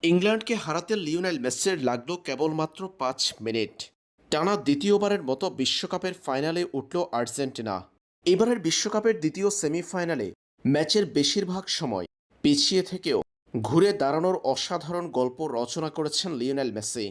ইংল্যান্ডকে হারাতে লিওনেল মেসির লাগলো কেবলমাত্র ৫ মিনিট। টানা দ্বিতীয়বারের মতো বিশ্বকাপের ফাইনালে উঠল আর্জেন্টিনা। এবারের বিশ্বকাপের দ্বিতীয় সেমিফাইনালে ম্যাচের বেশিরভাগ সময় পিছিয়ে থেকেও ঘুরে দাঁড়ানোর অসাধারণ গল্প রচনা করেছেন লিওনেল মেসি।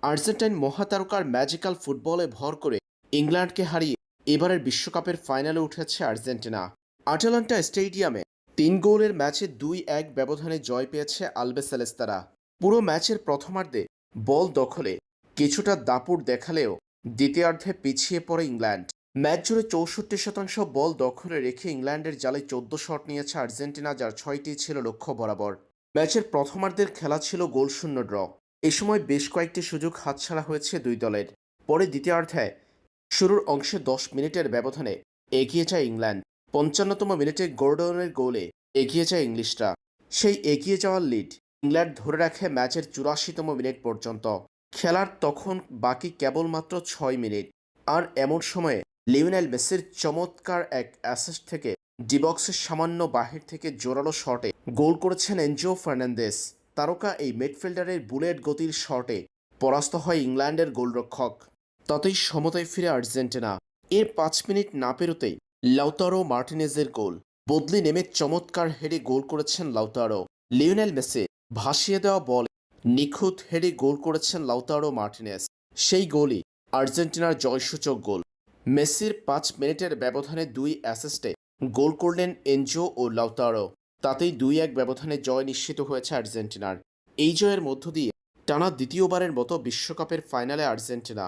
আর্জেন্টাইন মহাতারকার ম্যাজিক্যাল ফুটবলে ভর করে ইংল্যান্ডকে হারিয়ে এবারের বিশ্বকাপের ফাইনালে উঠেছে আর্জেন্টিনা। আটালান্টা স্টেডিয়ামে ৩ গোলের ম্যাচে ২-১ ব্যবধানে জয় পেয়েছে আলবিসেলেস্তারা। পুরো ম্যাচের প্রথমার্ধে বল দখলে কিছুটা দাপুট দেখালেও দ্বিতীয়ার্ধে পিছিয়ে পড়ে ইংল্যান্ড। ম্যাচ জুড়ে ৬৪% বল দখলে রেখে ইংল্যান্ডের জালে ১৪ শট নিয়েছে আর্জেন্টিনা, যার ৬টি ছিল লক্ষ্য বরাবর। ম্যাচের প্রথমার্ধের খেলা ছিল গোলশূন্য ড্র। এ সময় বেশ কয়েকটি সুযোগ হাতছাড়া হয়েছে দুই দলের। পরে দ্বিতীয়ার্ধে শুরুর অংশে ১০ মিনিটের ব্যবধানে এগিয়ে যায় ইংল্যান্ড। ৫৫তম মিনিটে গর্ডনের গোলে এগিয়ে যায় ইংলিশরা। সেই এগিয়ে যাওয়ার লিড ইংল্যান্ড ধরে রাখে ম্যাচের ৮৪তম মিনিট পর্যন্ত। খেলার তখন বাকি কেবলমাত্র ৬ মিনিট। আর এমন সময়ে লিওনেল মেসির চমৎকার এক অ্যাসিস্ট থেকে ডিবক্সের সামান্য বাহির থেকে জোরালো শটে গোল করেছেন এনজো ফার্নান্দেস। তারকা এই মিডফিল্ডারের বুলেট গতির শটে পরাস্ত হয় ইংল্যান্ডের গোলরক্ষক। তাতেই সমতায় ফিরে আর্জেন্টিনা। এর ৫ মিনিট না পেরোতেই লাউতারো মার্টিনেজের গোল। বদলি নেমে চমৎকার হেডে গোল করেছেন লাউতারো। লিওনেল মেসি ভাসিয়ে দেওয়া বল নিখুঁত হেডে গোল করেছেন লাউতারো মার্টিনেজ। সেই গোলই আর্জেন্টিনার জয়সূচক গোল। মেসির ৫ মিনিটের ব্যবধানে ২ অ্যাসিস্টে গোল করলেন এনজো ও লাউতারো। তাতেই ২-১ ব্যবধানে জয় নিশ্চিত হয়েছে আর্জেন্টিনার। এই জয়ের মধ্য দিয়ে টানা দ্বিতীয়বারের মতো বিশ্বকাপের ফাইনালে আর্জেন্টিনা।